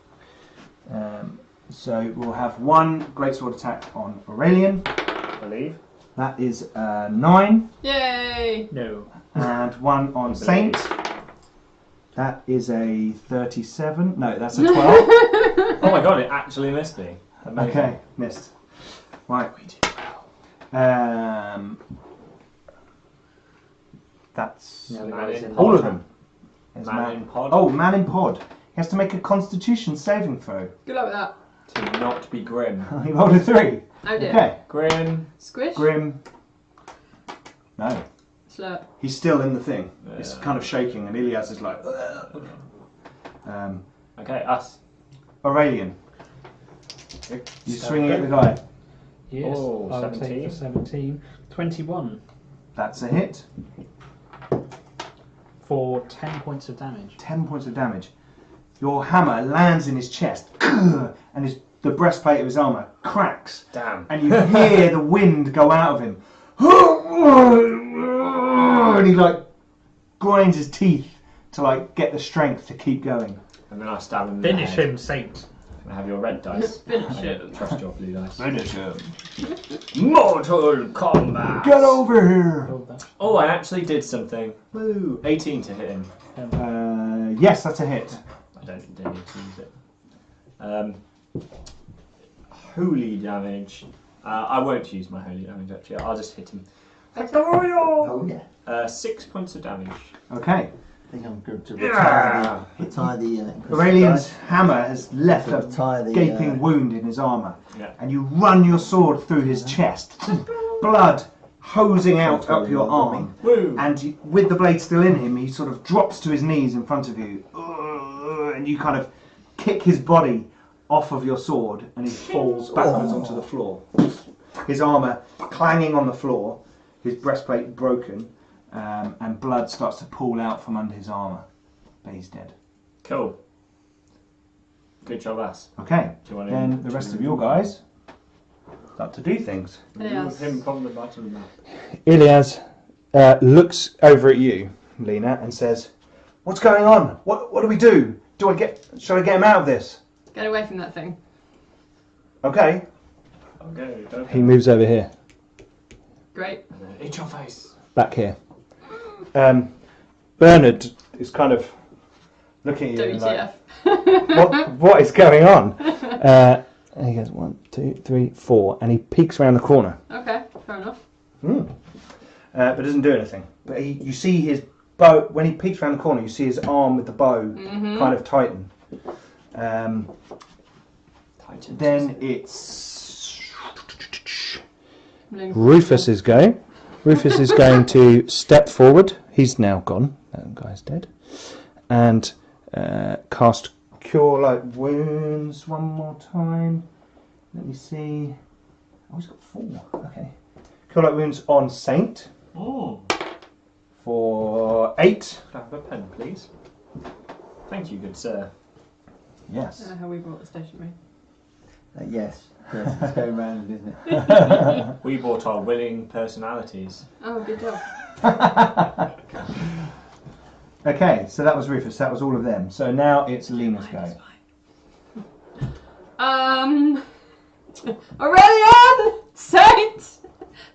So we'll have one greatsword attack on Aurelian. I believe. That is 9, Yay! No. and one on I Saint. believe. That is a 37. No, that's a 12. Oh my god, it actually missed me. Amazing. Okay, missed. Right. We did well. That's Yeah, the Man guys in in all pod. of them. There's Man in pod. Oh, man in pod. He has to make a Constitution saving throw. Good luck with that. To not be grim. He rolled a 3. Oh dear. Okay. Grim. Squish? Grim. No. Slurp. He's still in the thing. It's Yeah. kind of shaking, and Ilias is like. Okay, us. Aurelian. You're swinging at the guy. Yes. Oh, I'll take 17. the 17. 21 That's a hit. for 10 points of damage. 10 points of damage. Your hammer lands in his chest, and the breastplate of his armour cracks. Damn. And you hear the wind go out of him. And he like grinds his teeth to like get the strength to keep going. And then I stab him in the Finish head. him, Saint. Can I have your red dice? Finish I it. don't trust your blue dice. Finish him. Mortal combat! Get over here. Roll that. Oh, I actually did something. Woo! 18 to hit him. Yes, that's a hit. I don't need to use it. Holy damage. I won't use my holy damage actually. I'll just hit him. Oh yeah. 6 points of damage. Okay. I think I'm good to Yeah. retire the. Aurelian's hammer has left a Retire the gaping wound in his armour. Yeah. And you run your sword through his chest. Blood hosing out up your arm. Woo! And with the blade still in him, he sort of drops to his knees in front of you. And you kind of kick his body off of your sword and he falls backwards onto the floor. His armour clanging on the floor, his breastplate broken, and blood starts to pool out from under his armour. But he's dead. Cool. Good job, ass. Okay, Do you want then the rest of your guys start to do things. Remove him from the bottom map. Ilias looks over at you, Lena, and says, "What's going on? What do we do? Shall I get him out of this?" Get away from that thing. Okay. Okay, don't. He moves over here, Great. Eat your face. back here. Bernard is kind of looking at you and like, WTF. what is going on? And he goes 1, 2, 3, 4, and he peeks around the corner, Okay, fair enough. but doesn't do anything. But you see his bow when he peeks around the corner. You see his arm with the bow kind of tighten. Then it's Rufus is going. Rufus is going to step forward. He's now gone. That guy's dead. And cast Cure Light Wounds one more time. Let me see. Oh, he's got 4. Okay. Cure Light Wounds on Saint. Oh. For 8. Can I have a pen, please? Thank you, good sir. Yes. How we brought the stationery. Yes, it's going round, isn't it? We bought our willing personalities. Oh, good job. Okay, so that was Rufus. That was all of them. So now it's Lena's go. Aurelian! Saint!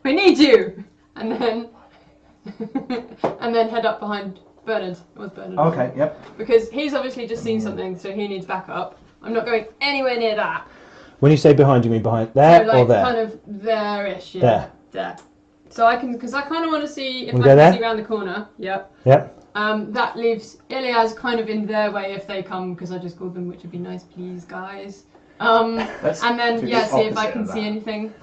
We need you! And then and then head up behind Bernard. It was Bernard. Okay, yep. Because he's obviously just seen something, so he needs backup. I'm not going anywhere near that. When you say behind, you mean behind there So, like, or there? kind of there-ish, yeah. There. So I can, because I kind of want to see if I can see around the corner. Yep. Yep. That leaves Ilias kind of in their way if they come, because I just called them, which would be nice, please, guys. And then, see if I can see anything.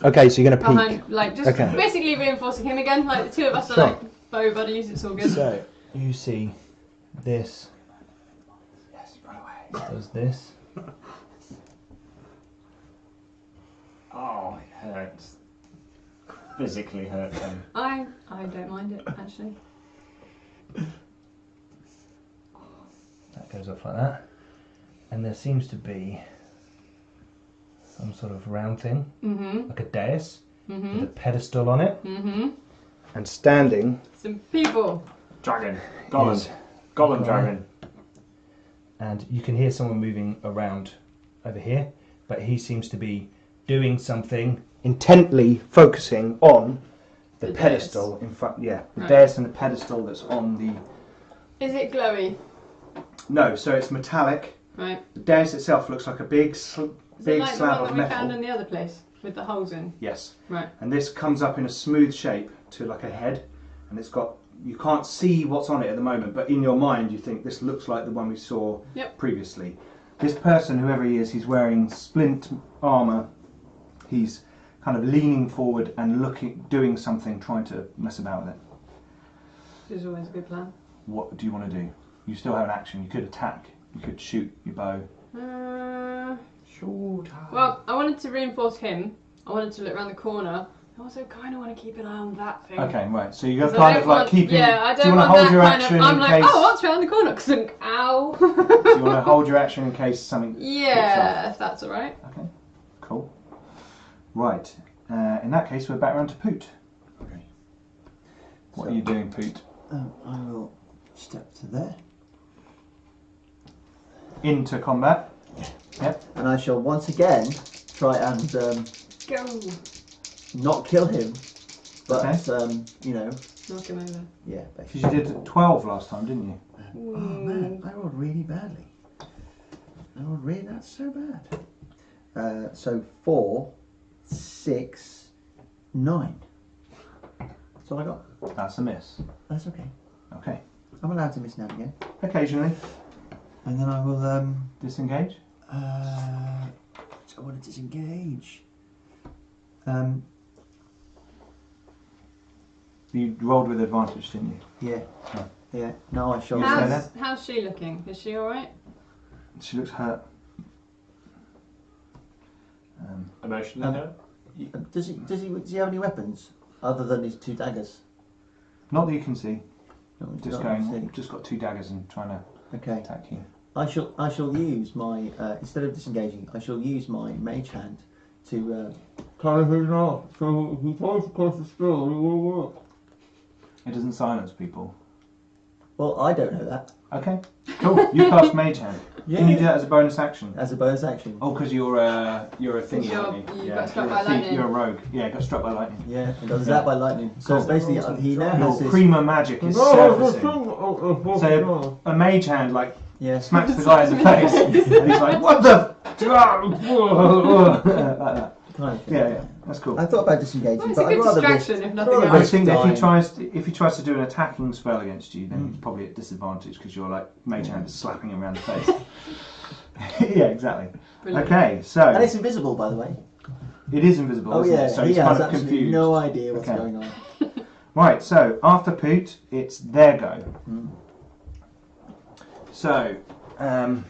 Okay, so you're going to peek. Behind, like, just basically reinforcing him again. Like, the two of us are like bow buddies, it's all good. So, you see this. Yes, run away. Does this. Oh, it hurts. Physically hurts him. I don't mind it, actually. That goes up like that. And there seems to be some sort of round thing, like a dais, with a pedestal on it. And standing... Some people. Dragon. Golem. Golem dragon. And you can hear someone moving around over here, but he seems to be doing something, intently focusing on the pedestal in front. Yeah, the dais and the pedestal that's on the... Is it glowy? No, so it's metallic. Right. The dais itself looks like a big slab like the one of that we metal. found in the other place with the holes in? Yes. Right. And this comes up in a smooth shape to like a head, and it's got... You can't see what's on it at the moment, but in your mind you think this looks like the one we saw previously. This person, whoever he is, he's wearing splint armour. He's kind of leaning forward and doing something, trying to mess about with it. Which is always a good plan. What do you want to do? You still have an action. You could attack. You could shoot your bow. Shoot. Well, I wanted to reinforce him. I wanted to look around the corner. I also kind of want to keep an eye on that thing. Okay, right. So you're kind of like keeping... Yeah, I don't do you want to hold your action in case... I'm like, oh, what's around the corner? Clunk, ow. Do you want to hold your action in case something... Yeah, if that's alright. Okay, cool. Right. In that case, we're back around to Poot. Okay. What are you doing, Poot? I will step to there. Into combat. Yep. And I shall once again try and Go. not kill him, but you know. Knock him over. Yeah, Because basically. you did 12 last time, didn't you? Oh man, I rolled really badly. That's so bad. So 4, 6, 9. That's all I got. That's a miss. That's okay. Okay. I'm allowed to miss now and again. Occasionally. And then I will Disengage. I want to disengage. You rolled with advantage, didn't you? Yeah. Oh. Yeah. No, I shall. How's she looking? Is she alright? She looks hurt. Emotionally hurt? Does he have any weapons other than his 2 daggers? Not that you can see. Just Just got 2 daggers and trying to attack you. I shall use my instead of disengaging, I shall use my mage hand to carry him off. So if he tries to cast a spell, it will work. It doesn't silence people. Well, I don't know that. Okay, cool. You cast Mage Hand. Yeah. Can you do that as a bonus action? As a bonus action. Oh, because you're a thingy, aren't you? You got struck by lightning. You're a rogue. Yeah, got struck by lightning. Yeah, it does that by lightning. So Cool. it's basically he now has Your his... prima magic is surfacing. So a mage hand like smacks the guy in the face, and he's like, "What the?" like that. Kind of Yeah, that's cool. I thought about disengaging, Well, it's but a I'd good rather distraction if nothing I else. think that dying. if he tries to do an attacking spell against you, then he's probably at disadvantage because you're like mage hand is slapping him around the face. Yeah, exactly. Brilliant. Okay, so And it's invisible, by the way. It is invisible, Oh isn't yeah, it? So he he's has kind of absolutely confused. no idea what's Okay. going on. Right, so after Poot, it's their go. Mm. So, Having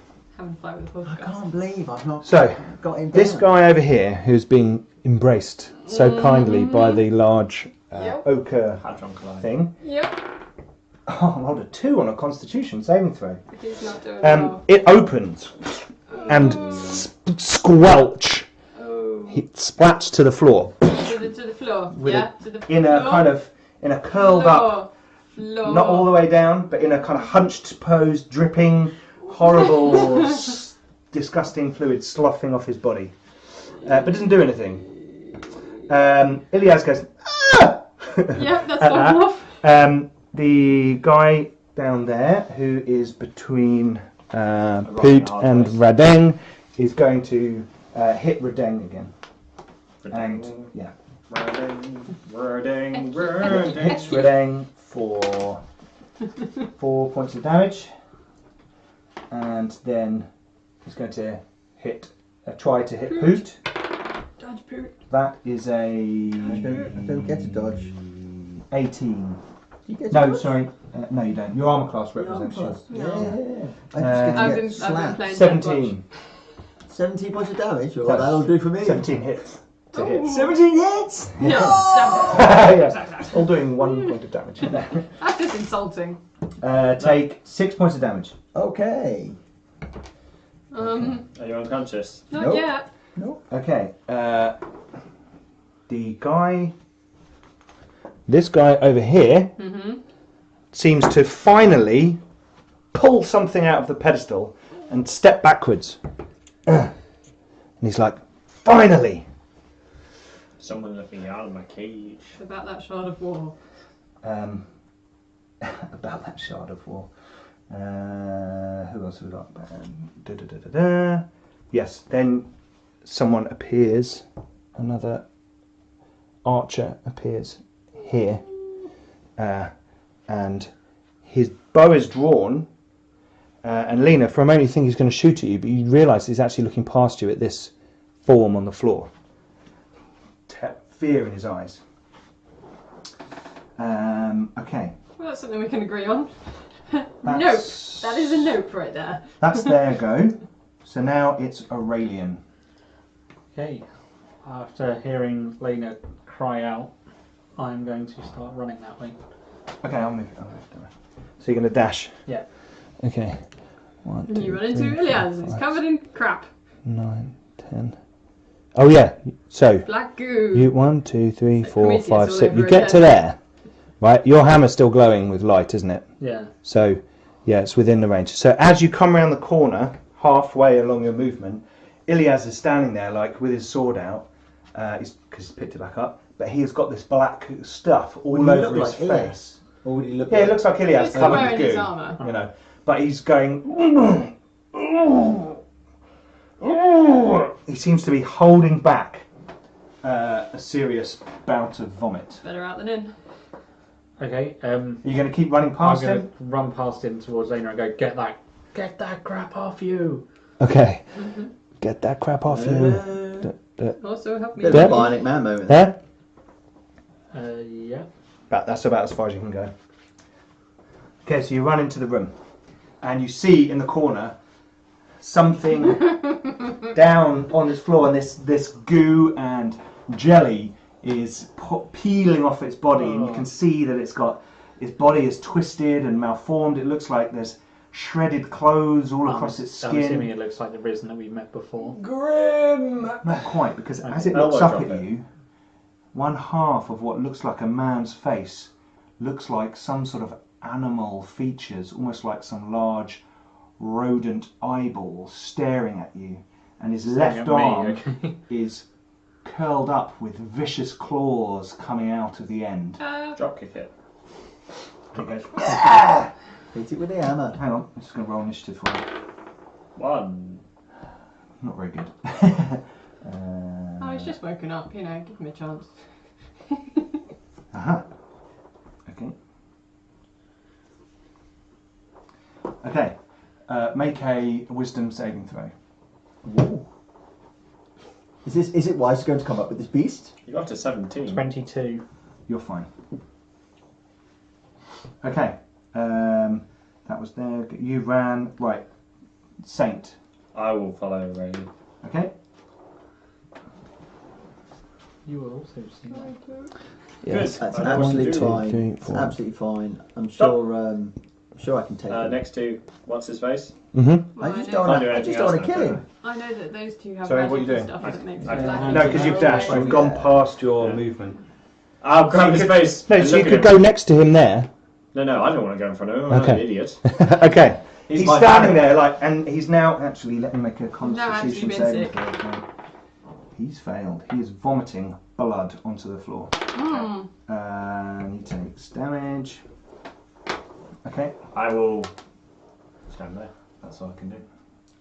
fun with the I podcast. can't believe I've not So, got him this down. guy over here, who's being embraced so kindly by the large Yep. ochre Hadron Collider. thing. Yep. Oh, I rolled a 2 on a Constitution saving throw. He's not doing well. It opens and squelch. Oh. He splats to the floor To the floor. With Yeah. To the in a floor. kind of in a curled up, Floor. not all the way down, but in a kind of hunched pose, dripping, horrible, disgusting fluid sloughing off his body, but doesn't do anything. Ilias goes, ah! Yep, that's At not that. enough. The guy down there, who is between rock Poot and a and hard Radeng, is going to hit Radeng again. And yeah, hits Radeng for 4 points of damage, and then he's going to try to hit Poot. Dodge Poot. That is a I don't get a dodge. 18. You get a No, dodge? sorry, no you don't. Your armor class represents you. Yeah. No. I just get to I've get been slapped. playing 17. 17 points of damage? Well, No. that'll do for me. 17 hits to hit. 17 hits? Yeah. Yes, all doing 1 point of damage. That's just insulting. Take 6 points of damage. Okay. Are you unconscious? Not Nope. yet. Nope. Okay, this guy over here seems to finally pull something out of the pedestal and step backwards. And he's like, finally! Someone let me out of my cage. It's about that shard of war. About that shard of war. Who else have we got? Yes, then someone appears, another archer appears here, and his bow is drawn, and Lena, for a moment you think he's going to shoot at you, but you realise he's actually looking past you at this form on the floor. Fear in his eyes. Okay. Well, that's something we can agree on. Nope. That's- That is a nope right there. That's their go. So now it's Aurelian. Okay. After hearing Lena cry out, I'm going to start running that way. Okay, I'll move. Don't worry. So you're going to dash? Yeah. Okay. 1, And 2, you run into 3, 4, Ilias and it's 5, covered in crap. 9, 10. Oh yeah. So Black goo. you 1, 2, 3, 4, Prometheus 5, all 6. over You get again. to there, right? Your hammer's still glowing with light, isn't it? Yeah. So yeah, it's within the range. So as you come around the corner, halfway along your movement, Ilias is standing there, like with his sword out, because he's picked it back up. But he has got this black stuff all Would he over look his like face. Ilias? Or would he look Yeah, like... it looks like Ilias He's still covered wearing with his goo, armour. you know. But he's going. He seems to be holding back a serious bout of vomit. Better out than in. Okay. Are you going to keep running I'm past going him? to run past him towards Lena and go, get that crap off you. Okay. Get that crap off you. Also help me. Bit of a Bionic Man moment there. There? Yeah. That's about as far as you can go. Okay, so you run into the room, and you see in the corner something down on this floor, and this goo and jelly is peeling off its body, and you can see that its body is twisted and malformed. It looks like there's shredded clothes all across its I'm assuming skin. it looks like the Risen that we met before. Grim! Not quite, because as Okay. it looks Elbow up drop at it. you, one half of what looks like a man's face looks like some sort of animal features, almost like some large rodent eyeballs staring at you, and his left at me, arm okay. is curled up with vicious claws coming out of the end. Dropkick it. He goes, Hit it with the hammer. hang on, I'm just going to roll initiative for you. 1. Not very good. Oh, he's just woken up, you know, give him a chance. Aha. Okay. Okay. Make a wisdom saving throw. Ooh. Is it wise to go into combat with this beast? You got to 17. 22. You're fine. Okay. That was there. You ran right. Saint. I will follow Rayleigh. Okay. You will also see that. Yes, Good. that's I know what to absolutely do. fine. 2, 3, It's 4. absolutely fine. I'm Stop. sure I can take it. Next to what's his face? Mm-hmm. Well, I just know- don't Can't do I anything just don't want else to now, kill can him. I know that those two have Sorry, what are you magic and doing? stuff that makes Okay. me laugh. No, because you've dashed. You've gone past your Yeah. movement. I'll grab his face. No, and so you look could at go him. next to him there. No, I don't want to go in front of him. I'm Okay. an idiot. Okay. He's my standing pal. there, like, and he's now actually. Let me make a actually Constitution been saving sick. throw. He's failed. He is vomiting blood onto the floor, and he takes damage. Okay. I will stand there. That's all I can do.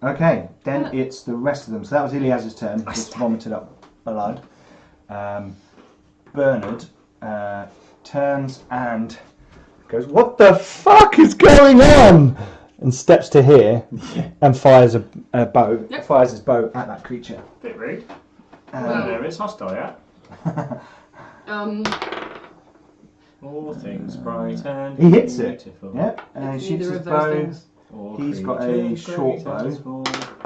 Okay. Then it's the rest of them. So that was Ilias's turn. He just vomited up blood. Bernard turns and goes, "What the fuck is going on?" And steps to here and fires a bow. Yep. Fires his bow at that creature. Bit rude. Well- No, it's hostile, yeah. All things bright and He hits it. beautiful. Yep. He It's shoots neither his of those bow. things. All He's got a creatures short great and bow. small,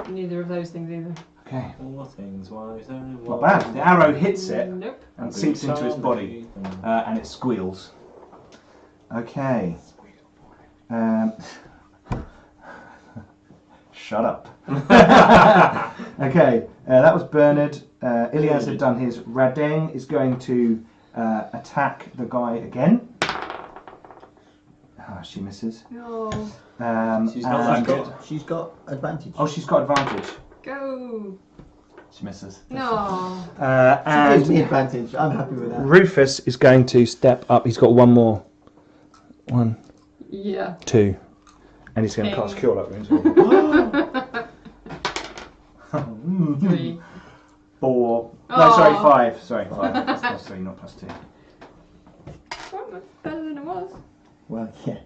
Neither of those things either. Okay. all things wise and Not bad. The arrow hits it Nope. and sinks into its body, and it squeals. Okay. Shut up. Okay, that was Bernard. Ilias had done his. Radeng is going to attack the guy again. Ah, she misses. No. She's not that and- good. She's got advantage. Oh, she's got advantage. Go. She misses. No. She gives me And advantage. I'm happy with that. Rufus is going to step up. He's got one more. 1, Yeah. 2. And he's going to Ping. cast Cure Light Wounds. 3. 4. No, Oh. sorry, 5. Sorry, 5. That's plus 3, not plus 2. Well, that's better than it was. Well, yeah.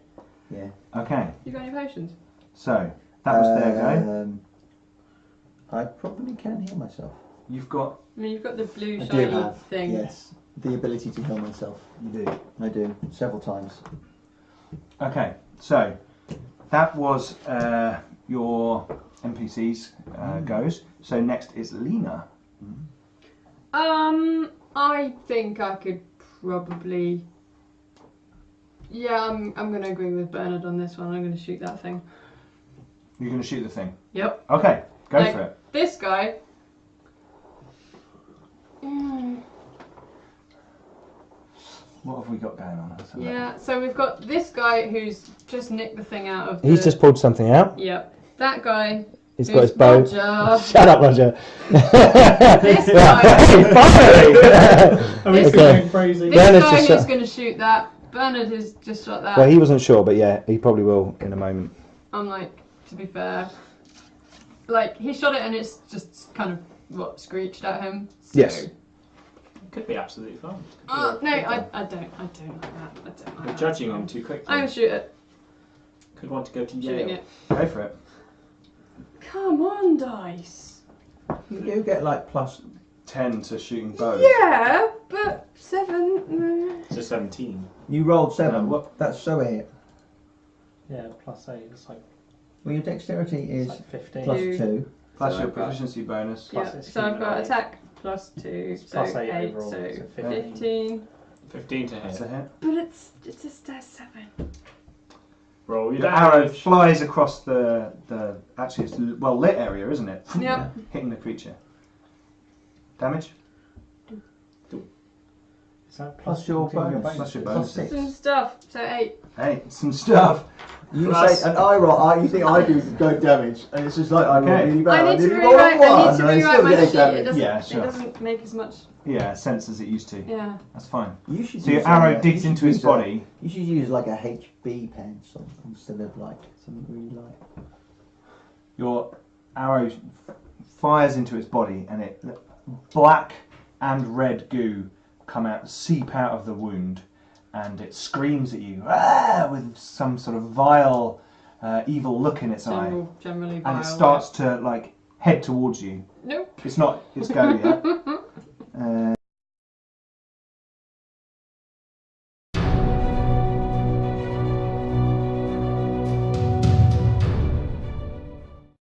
Okay, You got any potions? so that was their go. I probably can heal myself. You've got. I mean, you've got the blue I do shiny have, thing. yes, the ability to heal myself. You do. I do, several times. Okay, so that was your NPCs goes. So next is Lena. I think I could probably. Yeah, I'm gonna agree with Bernard on this one. I'm gonna shoot that thing. You're going to shoot the thing. Yep. Okay, go Like, for it. This guy. What have we got going on? Let's have a look. Yeah, so we've got this guy who's just nicked the thing out of the... He's just pulled something out. Yep. That guy. He's who's got his bow. Roger. Shut up, Roger. This guy. Are we This going Okay. crazy? This Bernard's guy just who's shot- going to shoot that. Bernard has just shot that. Well, he wasn't sure, but yeah, he probably will in a moment. I'm like, to be fair, like he shot it and it's just kind of screeched at him. So. Yes. Could be absolutely fine. No, I don't like that. I don't like You're that. judging him too quickly. I'm gonna shoot it. Could want to go to Shooting Yale. it. Go for it. Come on, dice. You get like plus. 10 to shooting bows. Yeah, but 7. So 17. You rolled 7. No, what- That's so a hit. Yeah, plus 8. It's like, Well, your dexterity it's is like 15. plus Two. 2. Plus So your I've got- proficiency bonus. Plus Yeah, it's so I've got human attack plus 2, It's so plus 8 8, overall, so so 15. 15 to That's hit. a hit. But it's just a 7. Roll your Your arrow damage. flies across the actually it's well lit area, isn't it? Yep. Hitting the creature. Damage? Is that Plus your including bonus. Plus your Plus bonus. 6. Some stuff, so 8. Hey, some stuff. You Plus- say, and I roll, you think I do good damage, and it's just like I roll Okay. really bad. I need to nearly roll a rewrite. I one, need to and I rewrite still my get sheet. damage. Yeah, sure. It doesn't make as much. Yeah, sense as it used to. Yeah. That's fine. You should So your use arrow you digs should into his use a- body. You should use like a HB pencil instead of like something really light. Your arrow fires into its body, and it black and red goo come out, seep out of the wound, and it screams at you with some sort of vile, evil look in its eye, Generally vile. and it starts to like head towards you. Nope. It's not. It's go, yeah.